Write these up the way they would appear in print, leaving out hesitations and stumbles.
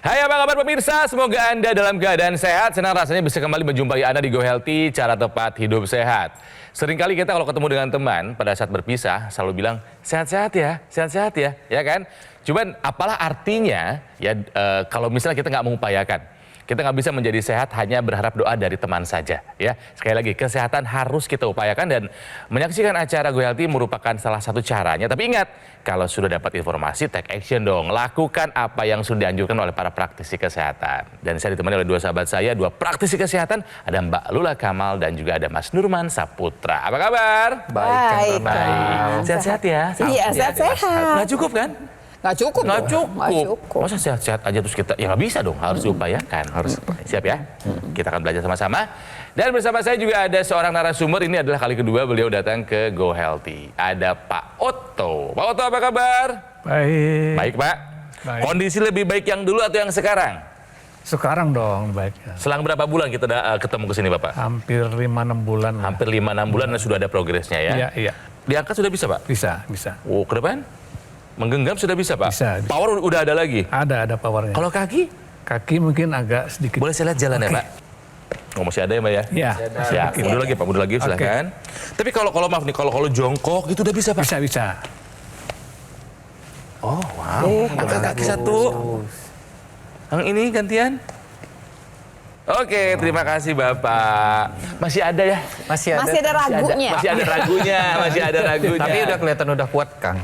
Hai, apa kabar pemirsa? Semoga Anda dalam keadaan sehat. Senang rasanya bisa kembali menjumpai Anda di Go Healthy, cara tepat hidup sehat. Seringkali kita kalau ketemu dengan teman pada saat berpisah selalu bilang sehat-sehat ya, ya kan? Cuman apalah artinya ya kalau misalnya kita nggak mengupayakan. Kita nggak bisa menjadi sehat hanya berharap doa dari teman saja, ya. Sekali lagi, kesehatan harus kita upayakan dan menyaksikan acara Go Healthy merupakan salah satu caranya. Tapi ingat, kalau sudah dapat informasi, take action dong. Lakukan apa yang sudah dianjurkan oleh para praktisi kesehatan. Dan saya ditemani oleh dua sahabat saya, dua praktisi kesehatan. Ada Mbak Lula Kamal dan juga ada Mas Nurman Saputra. Apa kabar? Baik. Sehat-sehat ya? Iya, sehat-sehat. Nggak cukup kan? Nggak cukup. Nggak cukup. Masa sehat-sehat aja terus kita, ya nggak bisa dong, harus diupayakan. Harus. Siap ya? Kita akan belajar sama-sama. Dan bersama saya juga ada seorang narasumber, ini adalah kali kedua beliau datang ke Go Healthy. Ada Pak Otto. Pak Otto, apa kabar? Baik. Baik, Pak. Baik. Kondisi lebih baik yang dulu atau yang sekarang? Sekarang dong baiknya. Selang berapa bulan kita ketemu ke sini, Bapak? Hampir 5-6 bulan. Hampir 5-6 bulan dan sudah ada progresnya ya? Iya. Diangkat sudah bisa, Pak? Bisa. Oh, ke depan? Menggenggam sudah bisa, Pak? Bisa. Power udah ada lagi? Ada powernya. Kalau kaki? Kaki mungkin agak sedikit. Boleh saya lihat jalan ya, Pak? Oh, masih ada ya, Mbak ya? Iya. Siap. Mundur lagi, Pak. Mundur lagi, silahkan. Tapi kalau maaf nih, kalau jongkok itu udah bisa, Pak? Bisa. Oh, wow. Angkat kaki satu. Yang ini gantian. Oke, terima kasih Bapak. Masih ada ya? Masih ada ragunya. Masih ada ragunya. Tapi udah kelihatan udah kuat, Kang.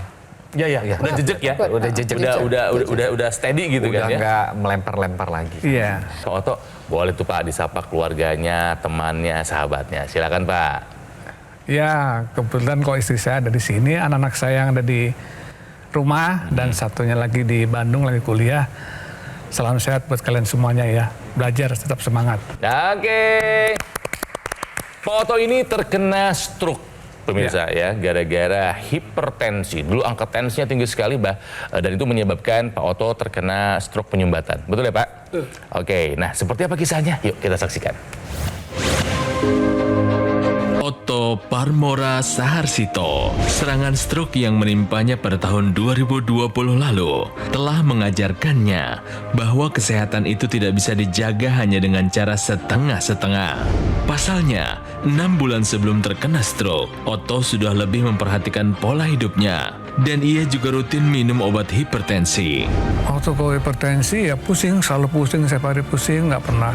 Iya. Udah jejek ya? Udah jejek. Udah steady gitu udah kan ya? nggak melempar-lempar lagi. Iya. Pak Otto, boleh tuh Pak disapa keluarganya, temannya, sahabatnya. Silakan Pak. Ya, kebetulan kok istri saya ada di sini, anak-anak saya yang ada di rumah dan satunya lagi di Bandung lagi kuliah. Salam sehat buat kalian semuanya ya. Belajar tetap semangat. Oke. Pak Otto ini terkena stroke. Pemirsa ya, gara-gara hipertensi. Dulu angka tensinya tinggi sekali, dan itu menyebabkan Pak Otto terkena stroke penyumbatan. Betul ya, Pak? Oke, nah seperti apa kisahnya? Yuk kita saksikan. Otto Parmora Saharsito, serangan stroke yang menimpanya pada tahun 2020 lalu telah mengajarkannya bahwa kesehatan itu tidak bisa dijaga hanya dengan cara setengah-setengah. Pasalnya, 6 bulan sebelum terkena stroke, Otto sudah lebih memperhatikan pola hidupnya dan ia juga rutin minum obat hipertensi. Waktu kalau hipertensi ya pusing, selalu pusing, setiap hari pusing, nggak pernah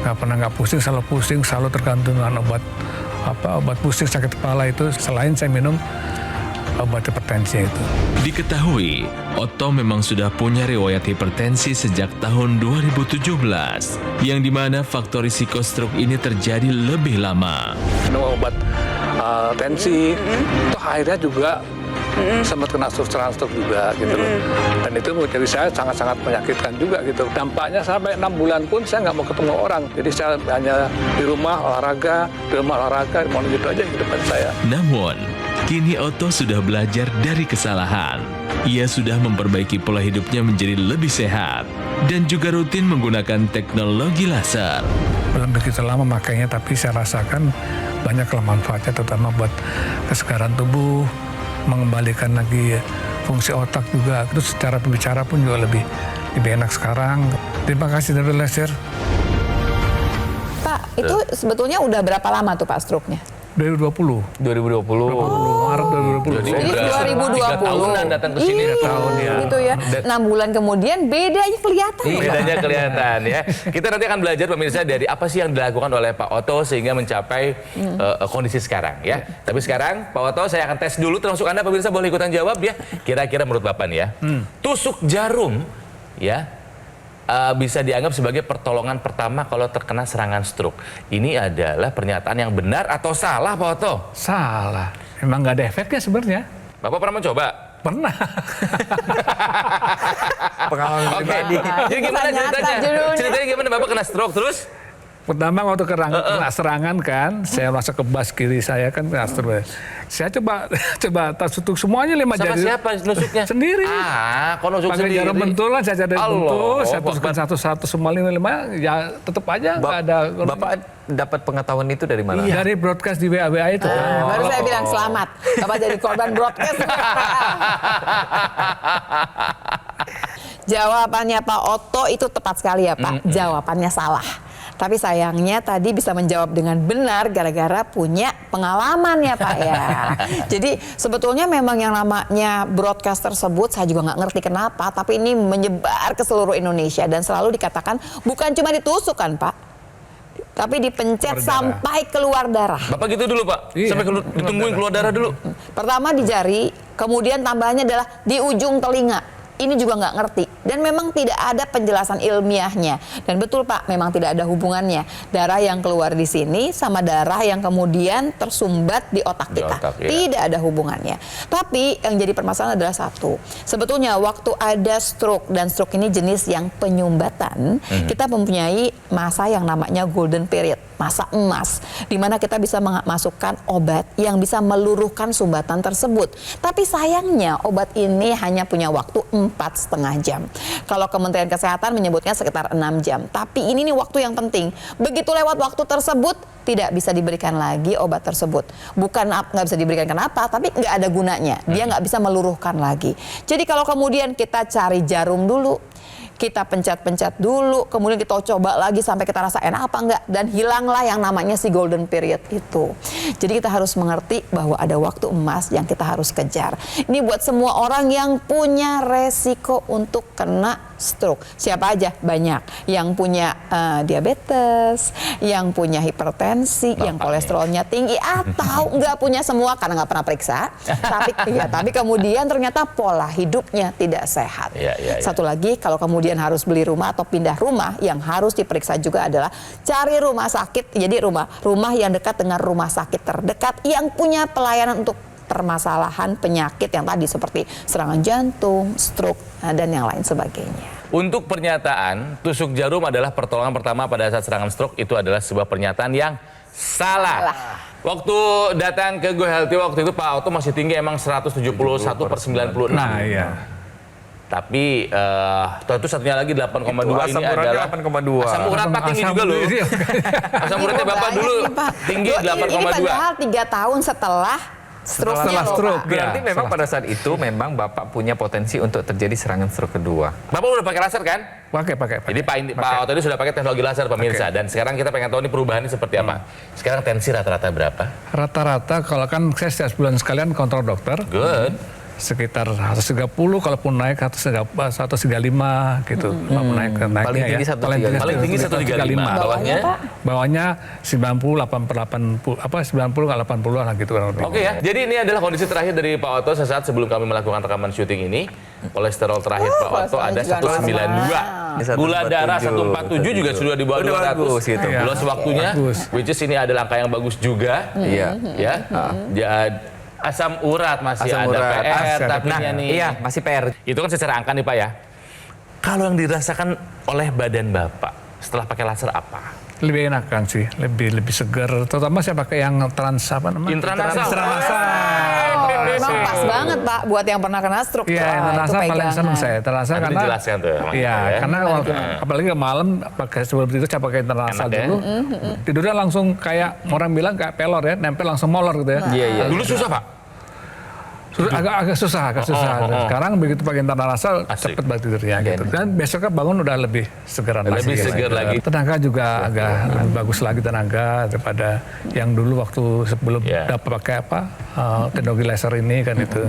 nggak pusing, selalu tergantung dengan obat pusing sakit kepala itu selain saya minum obat hipertensi itu. Diketahui, Otto memang sudah punya riwayat hipertensi sejak tahun 2017, yang dimana faktor risiko stroke ini terjadi lebih lama. Minum obat tensi, itu akhirnya juga sempat kena serangan stroke juga gitu loh. Dan itu menjadi saya sangat-sangat menyakitkan juga gitu. Dampaknya sampai 6 bulan pun saya nggak mau ketemu orang. Jadi saya hanya di rumah olahraga, mau gitu aja hidupan saya. Namun, kini Otto sudah belajar dari kesalahan. Ia sudah memperbaiki pola hidupnya menjadi lebih sehat dan juga rutin menggunakan teknologi laser. Belum begitu lama makanya, tapi saya rasakan banyaklah manfaatnya, terutama buat kesegaran tubuh, mengembalikan lagi fungsi otak juga. Terus secara berbicara pun juga lebih enak sekarang. Terima kasih dari laser. Pak, itu sebetulnya udah berapa lama tuh Pak stroke-nya? 2020. Maret 2020. Jadi 2020. 3 tahunan datang ke sini. Tahun ya. Gitu ya. 6 bulan kemudian bedanya kelihatan. Bedanya kelihatan ya. Kita nanti akan belajar pemirsa dari apa sih yang dilakukan oleh Pak Otto sehingga mencapai kondisi sekarang ya. Tapi sekarang Pak Otto saya akan tes dulu, termasuk Anda pemirsa boleh ikutan jawab ya. Kira-kira menurut Bapak nih ya. Tusuk jarum ya. Bisa dianggap sebagai pertolongan pertama kalau terkena serangan stroke. Ini adalah pernyataan yang benar atau salah, Pak Otto? Salah. Emang nggak ada efeknya sebenarnya. Bapak pernah mencoba? Pernah. Pengalaman pribadi. Jadi gimana ceritanya? Ceritanya gimana Bapak kena stroke terus? Pertama waktu kena serangan kan, saya masuk ke bas kiri saya kan kena stroke. Saya coba tusuk semuanya 5 jari. Sama siapa nusuknya? Sendiri. Kok nusuk pakai sendiri? jarum bentul kan, saya cari bentul, saya tusukkan Bapak. satu-satu semua 5, ya tetap aja nggak ada. Bapak dapat pengetahuan itu dari mana? Dari broadcast di WA itu kan. Baru saya bilang selamat. Bapak jadi korban broadcast. Jawabannya Pak Otto itu tepat sekali ya Pak. Jawabannya salah. Tapi sayangnya tadi bisa menjawab dengan benar gara-gara punya pengalaman ya Pak ya. Jadi sebetulnya memang yang namanya broadcast tersebut saya juga nggak ngerti kenapa, tapi ini menyebar ke seluruh Indonesia dan selalu dikatakan bukan cuma ditusuk kan Pak, tapi dipencet sampai keluar darah. Bapak gitu dulu Pak, Iya, sampai ditungguin keluar darah dulu. Pertama di jari, kemudian tambahannya adalah di ujung telinga. Ini juga nggak ngerti dan memang tidak ada penjelasan ilmiahnya. Dan betul Pak, memang tidak ada hubungannya darah yang keluar di sini sama darah yang kemudian tersumbat di otak Di kita. otak, ya. Tidak ada hubungannya. Tapi yang jadi permasalahan adalah satu. Sebetulnya waktu ada stroke dan stroke ini jenis yang penyumbatan, kita mempunyai masa yang namanya golden period, masa emas, di mana kita bisa memasukkan obat yang bisa meluruhkan sumbatan tersebut. Tapi sayangnya obat ini hanya punya waktu 4,5 jam. Kalau Kementerian Kesehatan menyebutnya sekitar 6 jam. Tapi ini nih waktu yang penting. Begitu lewat waktu tersebut, tidak bisa diberikan lagi obat tersebut. Bukan nggak bisa diberikan kenapa, tapi nggak ada gunanya. Dia nggak bisa meluruhkan lagi. Jadi kalau kemudian kita cari jarum dulu, kita pencet-pencet dulu, kemudian kita coba lagi sampai kita rasa enak apa enggak, dan hilanglah yang namanya si golden period itu. Jadi kita harus mengerti bahwa ada waktu emas yang kita harus kejar. Ini buat semua orang yang punya resiko untuk kena stroke. Siapa aja? Banyak. Yang punya diabetes, yang punya hipertensi, yang kolesterolnya tinggi, atau nggak punya semua karena nggak pernah periksa. Tapi kemudian ternyata pola hidupnya tidak sehat. Satu lagi, kalau kemudian harus beli rumah atau pindah rumah, yang harus diperiksa juga adalah cari rumah sakit. Jadi rumah yang dekat dengan rumah sakit terdekat yang punya pelayanan untuk permasalahan penyakit yang tadi seperti serangan jantung, stroke, dan yang lain sebagainya. Untuk pernyataan tusuk jarum adalah pertolongan pertama pada saat serangan stroke itu adalah sebuah pernyataan yang salah. Waktu datang ke Go Healthy waktu itu Pak Otto masih tinggi emang 171/96. Nah iya. Tapi itu satunya lagi 8,2 Asam ini uratnya adalah 8,2. asam urat Pak tinggi juga loh. Asam uratnya Bapak Banyak dulu nih, Pak. tinggi Ini 8,2. padahal 3 tahun setelah stroke. Setelah stroke. Berarti Ya, memang pada saat itu memang Bapak punya potensi untuk terjadi serangan stroke kedua. Bapak udah pakai laser kan? Pakai. Jadi Pak Otto ini sudah pakai teknologi laser pemirsa. Dan sekarang kita pengen tahu nih perubahannya seperti apa. Sekarang tensi rata-rata berapa? Rata-rata kalau kan saya setiap bulan sekalian kontrol dokter. Good. Sekitar 130, kalaupun naik 135 gitu. Kalaupun naik Paling tinggi 135. Paling tinggi 135. Bawahnya? Bawahnya 90, 90 ke 80 lah gitu. Oke ya, jadi ini adalah kondisi terakhir dari Pak Otto sesaat sebelum kami melakukan rekaman syuting ini. Kolesterol terakhir Pak Otto ada 192. Gula darah 147 juga sudah di bawah 200. Bagus gitu. Iya. Plus waktunya, Bagus. which is ini ada angka yang bagus juga. Iya. Ya. Asam urat masih Asam ada urat. PR tapi Nah, nih. iya masih PR. Itu kan secara angka nih Pak ya. Kalau yang dirasakan oleh badan Bapak setelah pakai laser apa? Lebih enakan sih, lebih segar. Terutama saya pakai yang intranasal. Memang pas banget Pak buat yang pernah kena stroke. Iya, Wah, intranasal itu paling seneng pegangan. saya. Intranasal Nanti karena dijelaskan tuh, Mas. Iya, Ya. karena apalagi ke malam pakai sebelum itu saya pakai intranasal Enak ya? dulu. Tidurnya langsung kayak orang bilang kayak pelor ya, nempel langsung molor gitu ya. Iya. Dulu susah Pak? Agak susah. Sekarang begitu pakai intranasal Asik. cepet banget tidurnya gitu. Dan besoknya bangun udah lebih segeran lagi. Lebih segar lagi. Tenaga juga agak lebih bagus lagi tenaga daripada yang dulu waktu sebelum Iya. dapat pakai teknologi laser ini kan itu.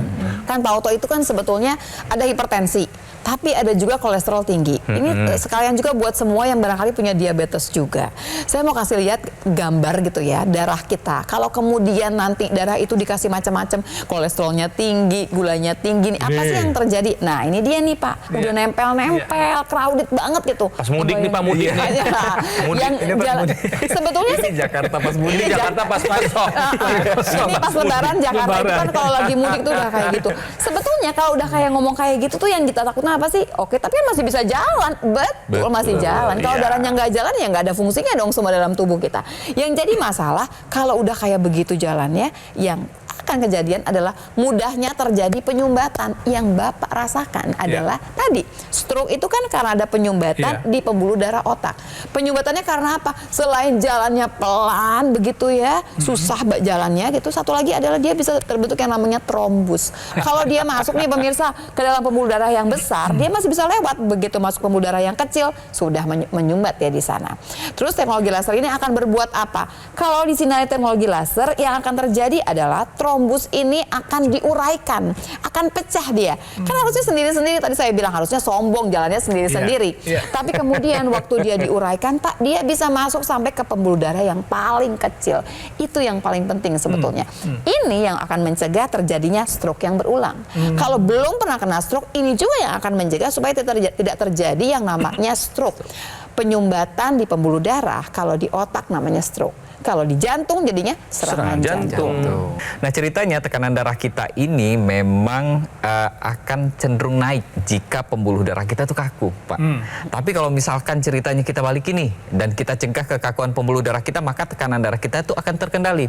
Kan Pak Otto itu kan sebetulnya ada hipertensi, tapi ada juga kolesterol tinggi. Ini sekalian juga buat semua yang barangkali punya diabetes juga. Saya mau kasih lihat gambar gitu ya, darah kita. Kalau kemudian nanti darah itu dikasih macam-macam, kolesterolnya tinggi, gulanya tinggi, apa sih yang terjadi? Nah ini dia nih Pak, udah nempel-nempel, crowded banget gitu. Pas mudik nih Pak, mudik nih. Yang Ini pas jalan, mudik. sebetulnya Ini sih Jakarta pas mudik. Ini Jakarta pas pasok. ini pas lebaran Jakarta itu kan kalau lagi mudik tuh udah kayak gitu. Sebetulnya kalau udah kayak ngomong kayak gitu tuh yang kita takutnya apa sih? Oke, tapi kan masih bisa jalan. Betul, masih jalan. Kalau Iya. darahnya nggak jalan ya nggak ada fungsinya dong semua dalam tubuh kita. Yang jadi masalah kalau udah kayak begitu jalannya, yang akan kejadian adalah mudahnya terjadi penyumbatan. Yang Bapak rasakan adalah tadi stroke itu kan karena ada penyumbatan di pembuluh darah otak. Penyumbatannya karena apa? Selain jalannya pelan begitu ya, susah jalannya gitu. Satu lagi adalah dia bisa terbentuk yang namanya trombus. Kalau dia masuk nih pemirsa ke dalam pembuluh darah yang besar, dia masih bisa lewat. Begitu masuk pembuluh darah yang kecil, sudah menyumbat ya di sana. Terus teknologi laser ini akan berbuat apa? Kalau di sini teknologi laser, yang akan terjadi adalah trombus ini akan diuraikan, akan pecah dia. Kan harusnya sendiri-sendiri, tadi saya bilang harusnya sombong jalannya sendiri-sendiri. Tapi kemudian waktu dia diuraikan, Pak, dia bisa masuk sampai ke pembuluh darah yang paling kecil. Itu yang paling penting sebetulnya. Ini yang akan mencegah terjadinya stroke yang berulang. Kalau belum pernah kena stroke, ini juga yang akan mencegah supaya tidak terjadi yang namanya stroke. Penyumbatan di pembuluh darah, kalau di otak namanya stroke. Kalau di jantung jadinya serangan jantung. Nah, ceritanya tekanan darah kita ini memang akan cenderung naik jika pembuluh darah kita tuh kaku, Pak. Tapi kalau misalkan ceritanya kita balik ini dan kita cegah kekakuan pembuluh darah kita, maka tekanan darah kita itu akan terkendali.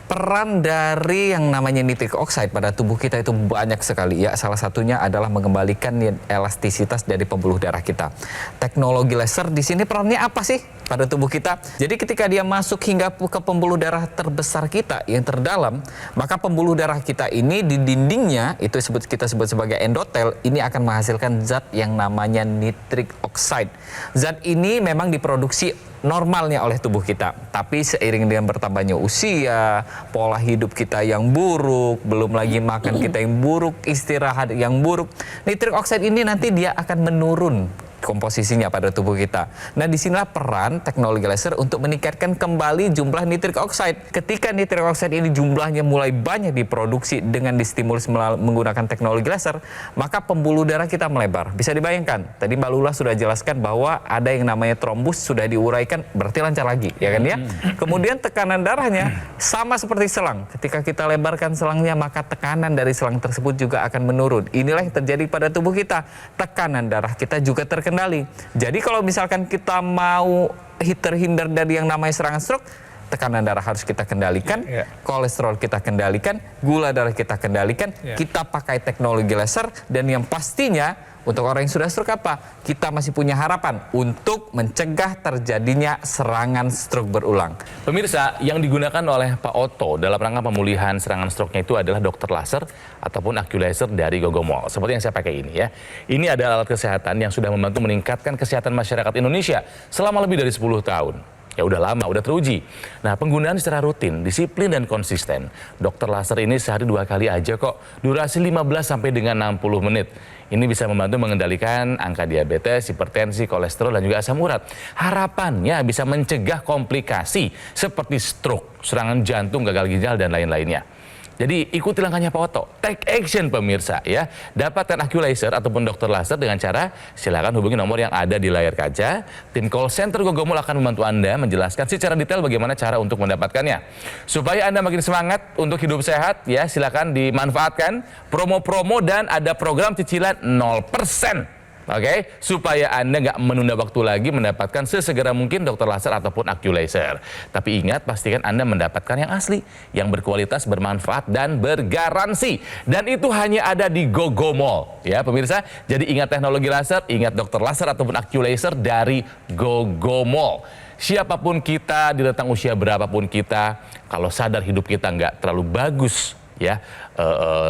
Peran dari yang namanya nitric oxide pada tubuh kita itu banyak sekali ya. Salah satunya adalah mengembalikan elastisitas dari pembuluh darah kita. Teknologi laser di sini perannya apa sih pada tubuh kita? Jadi ketika dia masuk hingga ke pembuluh darah terbesar kita yang terdalam, maka pembuluh darah kita ini di dindingnya, itu kita sebut sebagai endotel, ini akan menghasilkan zat yang namanya nitric oxide. Zat ini memang diproduksi normalnya oleh tubuh kita, tapi seiring dengan bertambahnya usia, pola hidup kita yang buruk, belum lagi makan kita yang buruk, istirahat yang buruk, nitric oxide ini nanti dia akan menurun komposisinya pada tubuh kita. Nah, disinilah peran teknologi laser untuk meningkatkan kembali jumlah nitric oxide. Ketika nitric oxide ini jumlahnya mulai banyak diproduksi dengan distimulus menggunakan teknologi laser, maka pembuluh darah kita melebar. Bisa dibayangkan, tadi Mbak Lula sudah jelaskan bahwa ada yang namanya trombus sudah diuraikan, berarti lancar lagi, ya kan ya? Kemudian tekanan darahnya sama seperti selang. Ketika kita lebarkan selangnya, maka tekanan dari selang tersebut juga akan menurun. Inilah yang terjadi pada tubuh kita. Tekanan darah kita juga terkendali. Jadi kalau misalkan kita mau terhindar dari yang namanya serangan stroke, tekanan darah harus kita kendalikan, kolesterol kita kendalikan, gula darah kita kendalikan, kita pakai teknologi laser, dan yang pastinya untuk orang yang sudah stroke apa? Kita masih punya harapan untuk mencegah terjadinya serangan stroke berulang. Pemirsa, yang digunakan oleh Pak Otto dalam rangka pemulihan serangan stroke-nya itu adalah dokter laser ataupun Accu-Laser dari Gogomol. Seperti yang saya pakai ini ya. Ini adalah alat kesehatan yang sudah membantu meningkatkan kesehatan masyarakat Indonesia selama lebih dari 10 tahun. Ya udah lama, udah teruji. Nah, penggunaan secara rutin, disiplin dan konsisten. Dokter laser ini sehari 2 kali aja kok. Durasi 15 sampai dengan 60 menit. Ini bisa membantu mengendalikan angka diabetes, hipertensi, kolesterol, dan juga asam urat. Harapannya bisa mencegah komplikasi seperti stroke, serangan jantung, gagal ginjal, dan lain-lainnya. Jadi ikuti langkahnya Pak Otto, take action pemirsa ya. Dapatkan Accu-Laser ataupun dokter laser dengan cara silakan hubungi nomor yang ada di layar kaca. Tim call center Gogomol akan membantu Anda menjelaskan secara detail bagaimana cara untuk mendapatkannya. Supaya Anda makin semangat untuk hidup sehat ya, silakan dimanfaatkan promo-promo dan ada program cicilan 0%. Oke, supaya Anda nggak menunda waktu lagi mendapatkan sesegera mungkin dokter laser ataupun Accu-Laser. Tapi ingat, pastikan Anda mendapatkan yang asli, yang berkualitas, bermanfaat, dan bergaransi. Dan itu hanya ada di Gogomol, ya pemirsa. Jadi ingat teknologi laser, ingat dokter laser ataupun Accu-Laser dari Gogomol. Siapapun kita, di rentang usia berapapun kita, kalau sadar hidup kita nggak terlalu bagus, ya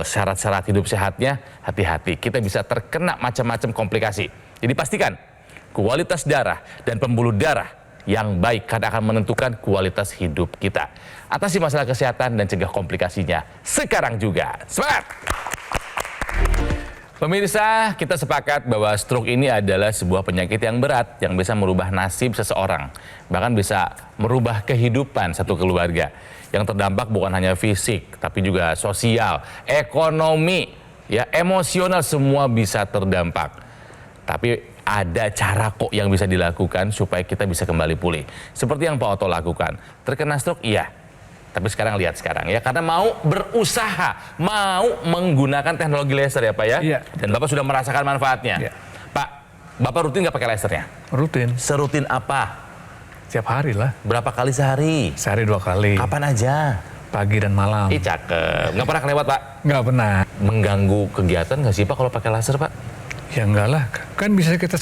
syarat-syarat hidup sehatnya, hati-hati, kita bisa terkena macam-macam komplikasi. Jadi pastikan kualitas darah dan pembuluh darah yang baik karena akan menentukan kualitas hidup kita. Atasi masalah kesehatan dan cegah komplikasinya sekarang juga. Semangat! Pemirsa, kita sepakat bahwa stroke ini adalah sebuah penyakit yang berat yang bisa merubah nasib seseorang, bahkan bisa merubah kehidupan satu keluarga. Yang terdampak bukan hanya fisik, tapi juga sosial, ekonomi, ya emosional, semua bisa terdampak. Tapi ada cara kok yang bisa dilakukan supaya kita bisa kembali pulih. Seperti yang Pak Otto lakukan. Terkena stroke, iya. Tapi sekarang lihat sekarang ya, karena mau berusaha, mau menggunakan teknologi laser ya Pak ya. Iya. Dan Bapak sudah merasakan manfaatnya. Iya. Pak, Bapak rutin nggak pakai lasernya? Rutin, Serutin apa? setiap hari lah. Berapa kali sehari? Sehari 2 kali. Kapan aja? pagi dan malam. Ih, cakep. Nggak pernah kelewat, Pak? Nggak pernah. Mengganggu kegiatan nggak sih, Pak, kalau pakai laser, Pak? Ya enggak lah, kan bisa kita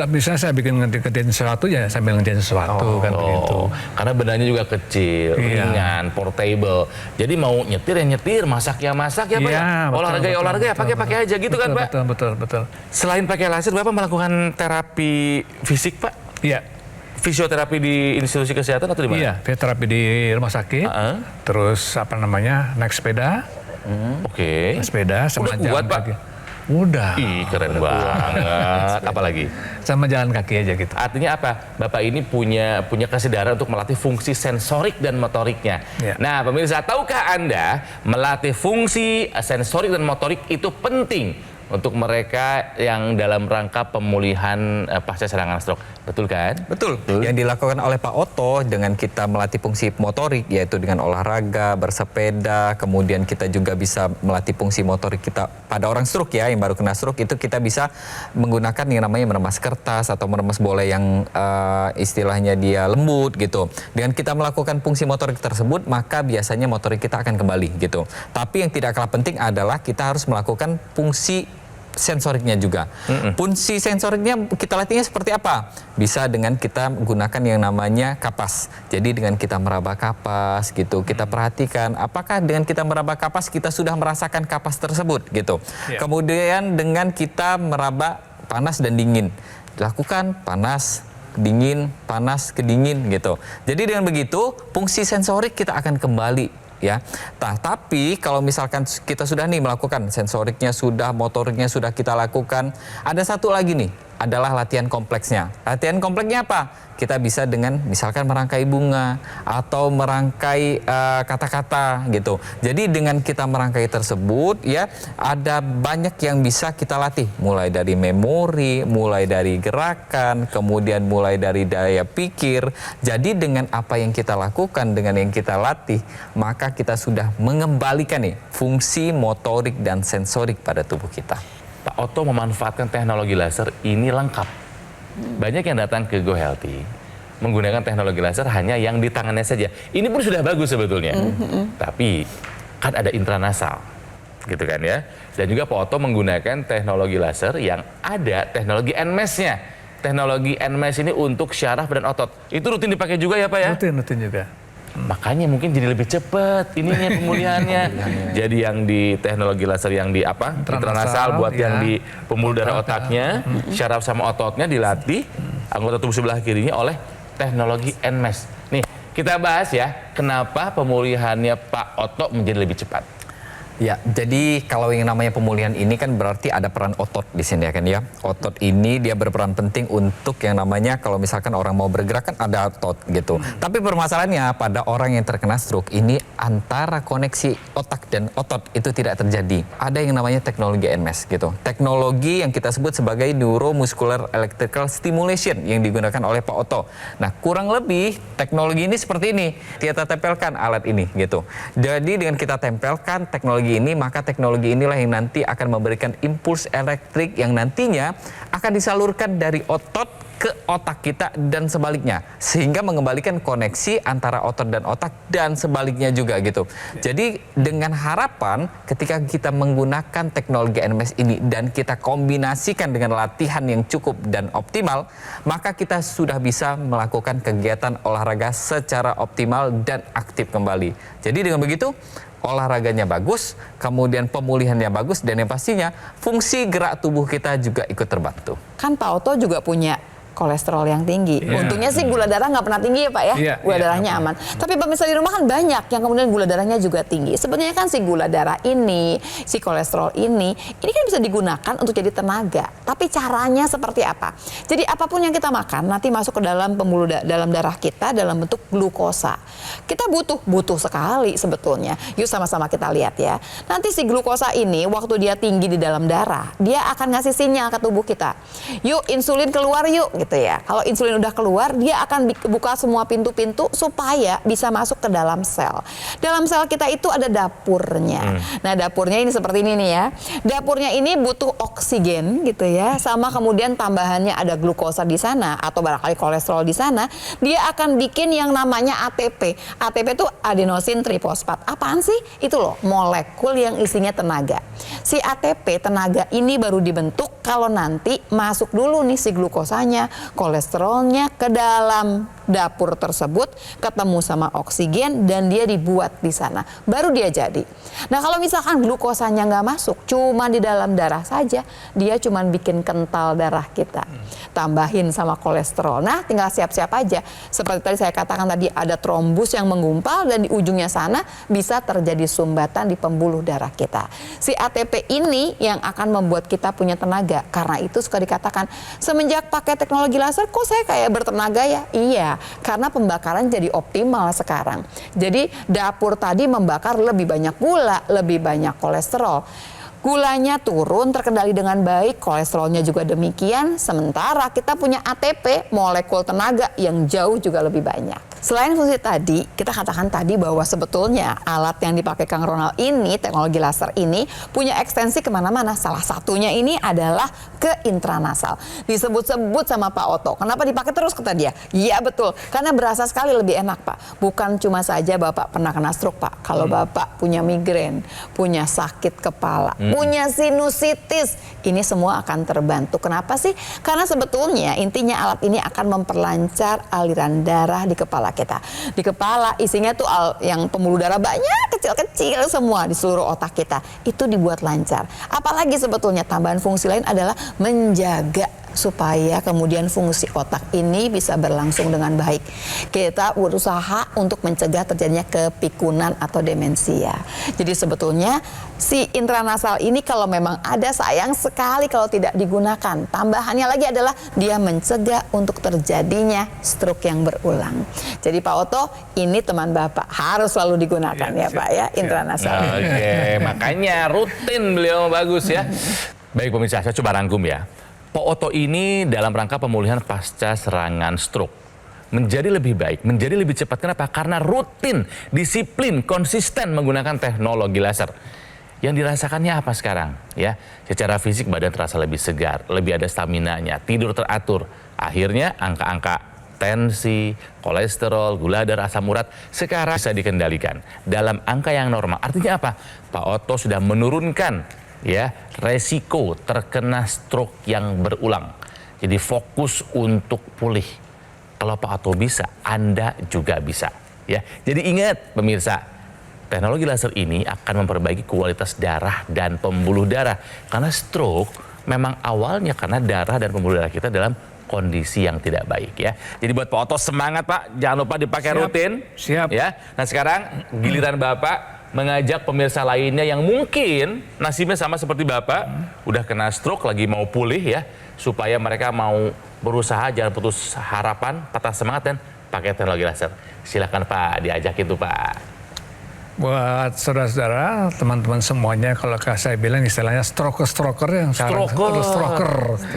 bisa saya bikin ngerjain sesuatu ya sambil ngerjain sesuatu kan begitu. Karena bendanya juga kecil, Iya. ringan, portable. Jadi mau nyetir ya nyetir, masak ya masak ya, Pak. Iya, Ya? betul, Olahraga ya betul, olahraga ya betul, pakai-pakai aja gitu kan, Pak? Betul. Selain pakai laser, Bapak melakukan terapi fisik, Pak? Iya. Fisioterapi di institusi kesehatan atau di mana? Iya, terapi di rumah sakit. Terus naik sepeda, Oke. sama Udah jalan kuat, Pak? kaki. Udah. Ih, keren banget. Apalagi? Sama jalan kaki aja gitu. Artinya apa? Bapak ini punya kesadaran untuk melatih fungsi sensorik dan motoriknya. Ya. Nah, pemirsa, tahukah Anda melatih fungsi sensorik dan motorik itu penting untuk mereka yang dalam rangka pemulihan pasca serangan stroke? Betul kan? Betul. Yang dilakukan oleh Pak Otto dengan kita melatih fungsi motorik, yaitu dengan olahraga, bersepeda, kemudian kita juga bisa melatih fungsi motorik kita pada orang stroke ya, yang baru kena stroke, itu kita bisa menggunakan yang namanya meremas kertas atau meremas bola yang istilahnya dia lembut gitu. Dengan kita melakukan fungsi motorik tersebut, maka biasanya motorik kita akan kembali gitu. Tapi yang tidak kalah penting adalah kita harus melakukan fungsi sensoriknya juga. Fungsi sensoriknya kita latihnya seperti apa? Bisa dengan kita menggunakan yang namanya kapas. Jadi dengan kita meraba kapas gitu, kita perhatikan apakah dengan kita meraba kapas kita sudah merasakan kapas tersebut gitu. Kemudian dengan kita meraba panas dan dingin, lakukan panas, dingin, panas, kedingin gitu. Jadi dengan begitu fungsi sensorik kita akan kembali. Ya, nah, tapi kalau misalkan kita sudah nih melakukan sensoriknya sudah, motoriknya sudah kita lakukan, ada satu lagi nih, adalah latihan kompleksnya. Latihan kompleksnya apa? Kita bisa dengan misalkan merangkai bunga atau merangkai kata-kata gitu. Jadi dengan kita merangkai tersebut ya, ada banyak yang bisa kita latih, mulai dari memori, mulai dari gerakan, kemudian mulai dari daya pikir. Jadi dengan apa yang kita lakukan, dengan yang kita latih, maka kita sudah mengembalikan nih fungsi motorik dan sensorik pada tubuh kita. Pak Otto memanfaatkan teknologi laser ini lengkap. Banyak yang datang ke Go Healthy menggunakan teknologi laser hanya yang di tangannya saja. Ini pun sudah bagus sebetulnya. Tapi kan ada intranasal, gitu kan ya. Dan juga Pak Otto menggunakan teknologi laser yang ada teknologi NMES-nya. Teknologi NMES ini untuk syaraf dan otot. Itu rutin dipakai juga ya, Pak ya? Rutin juga. Makanya mungkin jadi lebih cepat ininya pemulihannya. Jadi yang di teknologi laser yang di apa? Intranasal buat yang di pembuluh darah otaknya, syaraf sama ototnya dilatih anggota tubuh sebelah kirinya oleh teknologi NMES. Nih, kita bahas ya, kenapa pemulihannya Pak Otto menjadi lebih cepat. Ya, jadi kalau yang namanya pemulihan ini kan berarti ada peran otot di sini ya kan ya. Otot ini dia berperan penting untuk yang namanya kalau misalkan orang mau bergerak kan ada otot gitu. Tapi permasalahannya pada orang yang terkena stroke ini antara koneksi otak dan otot itu tidak terjadi. Ada yang namanya teknologi NMES gitu. Teknologi yang kita sebut sebagai Neuromuscular Electrical Stimulation yang digunakan oleh Pak Otto. Nah, kurang lebih teknologi ini seperti ini. Kita tempelkan alat ini gitu. Jadi dengan kita tempelkan teknologi ini, maka teknologi inilah yang nanti akan memberikan impuls elektrik yang nantinya akan disalurkan dari otot ke otak kita dan sebaliknya, sehingga mengembalikan koneksi antara otot dan otak dan sebaliknya juga gitu. Jadi dengan harapan ketika kita menggunakan teknologi NMES ini dan kita kombinasikan dengan latihan yang cukup dan optimal, maka kita sudah bisa melakukan kegiatan olahraga secara optimal dan aktif kembali. Jadi dengan begitu olahraganya bagus, kemudian pemulihannya bagus, dan yang pastinya fungsi gerak tubuh kita juga ikut terbantu. Kan Pak Otto juga punya kolesterol yang tinggi. Untungnya sih gula darah nggak pernah tinggi ya Pak ya. Gula darahnya aman. Tapi pemirsa di rumah kan banyak yang kemudian gula darahnya juga tinggi. Sebenarnya kan si gula darah ini, si kolesterol ini kan bisa digunakan untuk jadi tenaga. Tapi caranya seperti apa? Jadi apapun yang kita makan nanti masuk ke dalam pembuluh dalam darah kita dalam bentuk glukosa. Kita butuh sekali sebetulnya. Yuk sama-sama kita lihat ya. Nanti si glukosa ini waktu dia tinggi di dalam darah, dia akan ngasih sinyal ke tubuh kita. Yuk insulin keluar yuk gitu. gitu ya. Kalau insulin udah keluar, dia akan buka semua pintu-pintu supaya bisa masuk ke dalam sel. Dalam sel kita itu ada dapurnya. Nah, dapurnya ini seperti ini nih ya. Dapurnya ini butuh oksigen gitu ya, sama kemudian tambahannya ada glukosa di sana atau barangkali kolesterol di sana. Dia akan bikin yang namanya ATP. ATP itu adenosin trifosfat. Apaan sih? Itu loh, molekul yang isinya tenaga. Si ATP tenaga ini baru dibentuk kalau nanti masuk dulu nih si glukosanya, kolesterolnya ke dalam dapur tersebut, ketemu sama oksigen dan dia dibuat di sana, baru dia jadi. Nah, kalau misalkan glukosanya nggak masuk, cuma di dalam darah saja, dia cuma bikin kental darah kita. Tambahin sama kolesterol. Nah, tinggal siap-siap aja. Seperti tadi saya katakan tadi, ada trombus yang menggumpal dan di ujungnya sana bisa terjadi sumbatan di pembuluh darah kita. Si ATP ini yang akan membuat kita punya tenaga. Karena itu suka dikatakan, semenjak pakai teknologi laser, kok saya kayak bertenaga ya? Iya, karena pembakaran jadi optimal sekarang. Jadi dapur tadi membakar lebih banyak gula, lebih banyak kolesterol. Gulanya turun, terkendali dengan baik, kolesterolnya juga demikian. Sementara kita punya ATP, molekul tenaga yang jauh juga lebih banyak. Selain fungsi tadi, kita katakan tadi bahwa sebetulnya alat yang dipakai Kang Ronald ini, teknologi laser ini, punya ekstensi kemana-mana. Salah satunya ini adalah ke intranasal. Disebut-sebut sama Pak Otto. Kenapa dipakai terus kata dia? Iya betul, karena berasa sekali lebih enak Pak. Bukan cuma saja Bapak pernah kena stroke Pak. Kalau Bapak punya migrain, punya sakit kepala, punya sinusitis, ini semua akan terbantu. Kenapa sih? Karena sebetulnya intinya alat ini akan memperlancar aliran darah di kepala kita. Di kepala isinya tuh yang pembuluh darah banyak, kecil-kecil semua di seluruh otak kita. Itu dibuat lancar. Apalagi sebetulnya tambahan fungsi lain adalah menjaga supaya kemudian fungsi otak ini bisa berlangsung dengan baik. Kita berusaha untuk mencegah terjadinya kepikunan atau demensia. Jadi sebetulnya si intranasal ini kalau memang ada, sayang sekali kalau tidak digunakan. Tambahannya lagi adalah dia mencegah untuk terjadinya stroke yang berulang. Jadi Pak Otto, ini teman Bapak harus selalu digunakan ya Pak ya, intranasal. Oke, makanya rutin beliau bagus ya. Baik pemirsa, saya coba rangkum ya. Pak Otto ini dalam rangka pemulihan pasca serangan stroke menjadi lebih baik, menjadi lebih cepat. Kenapa? Karena rutin, disiplin, konsisten menggunakan teknologi laser. Yang dirasakannya apa sekarang? Ya, secara fisik badan terasa lebih segar, lebih ada staminanya, tidur teratur. Akhirnya angka-angka tensi, kolesterol, gula darah, asam urat sekarang bisa dikendalikan dalam angka yang normal. Artinya apa? Pak Otto sudah menurunkan ya resiko terkena stroke yang berulang. Jadi fokus untuk pulih. Kalau Pak Otto bisa, Anda juga bisa. Ya, jadi ingat pemirsa, teknologi laser ini akan memperbaiki kualitas darah dan pembuluh darah. Karena stroke memang awalnya karena darah dan pembuluh darah kita dalam kondisi yang tidak baik ya. Jadi buat Pak Otto semangat Pak, jangan lupa dipakai rutin. Siap. Ya. Nah sekarang giliran Bapak mengajak pemirsa lainnya yang mungkin nasibnya sama seperti Bapak, udah kena stroke lagi mau pulih ya, supaya mereka mau berusaha, jangan putus harapan, patah semangat dan pakai teknologi laser. Silakan Pak, diajak itu Pak. Buat saudara-saudara, teman-teman semuanya, kalau saya bilang istilahnya stroker yang sekarang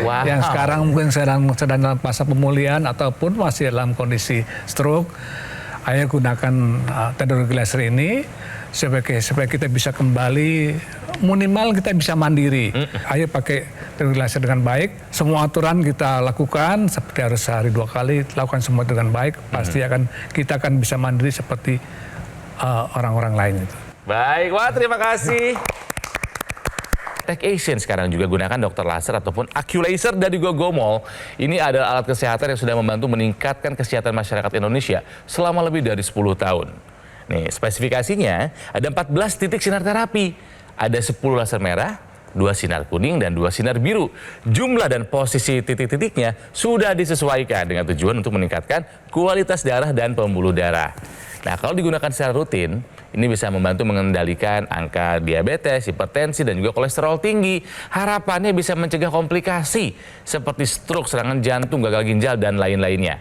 Wow. yang sekarang mungkin sedang dalam masa pemulihan ataupun masih dalam kondisi stroke, ayo gunakan teknologi laser ini supaya kita bisa kembali, minimal kita bisa mandiri. Ayo pakai teknologi laser dengan baik. Semua aturan kita lakukan, seperti harus sehari 2 kali, lakukan semua dengan baik. Pasti kita akan bisa mandiri seperti orang-orang lain itu. Baik, wah terima kasih. Tech Asian sekarang juga gunakan dokter laser ataupun Aculaser dari Gogomol. Ini adalah alat kesehatan yang sudah membantu meningkatkan kesehatan masyarakat Indonesia selama lebih dari 10 tahun. Nih, spesifikasinya ada 14 titik sinar terapi. Ada 10 laser merah, 2 sinar kuning, dan 2 sinar biru. Jumlah dan posisi titik-titiknya sudah disesuaikan dengan tujuan untuk meningkatkan kualitas darah dan pembuluh darah. Nah, kalau digunakan secara rutin, ini bisa membantu mengendalikan angka diabetes, hipertensi, dan juga kolesterol tinggi. Harapannya bisa mencegah komplikasi seperti stroke, serangan jantung, gagal ginjal, dan lain-lainnya.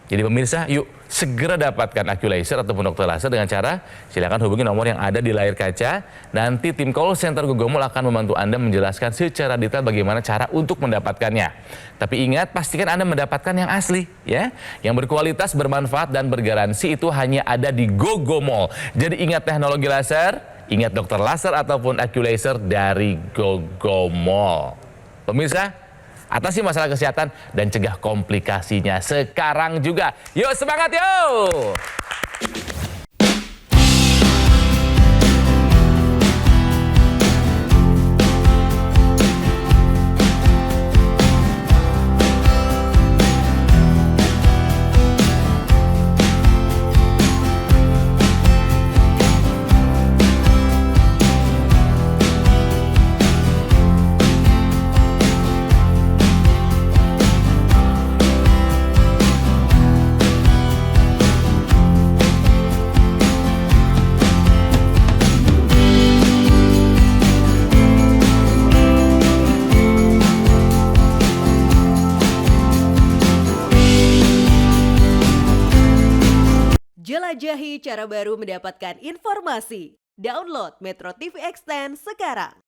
Jadi pemirsa, yuk segera dapatkan Aculaser ataupun dokter laser dengan cara silakan hubungi nomor yang ada di layar kaca. Nanti tim call center Gogomol akan membantu Anda menjelaskan secara detail bagaimana cara untuk mendapatkannya. Tapi ingat, pastikan Anda mendapatkan yang asli, ya, yang berkualitas, bermanfaat dan bergaransi. Itu hanya ada di Gogomol. Jadi ingat teknologi laser, ingat dokter laser ataupun Aculaser dari Gogomol. Pemirsa, atasi masalah kesehatan dan cegah komplikasinya sekarang juga. Yuk semangat yuk! Jelajahi cara baru mendapatkan informasi. Download Metro TV Extend sekarang.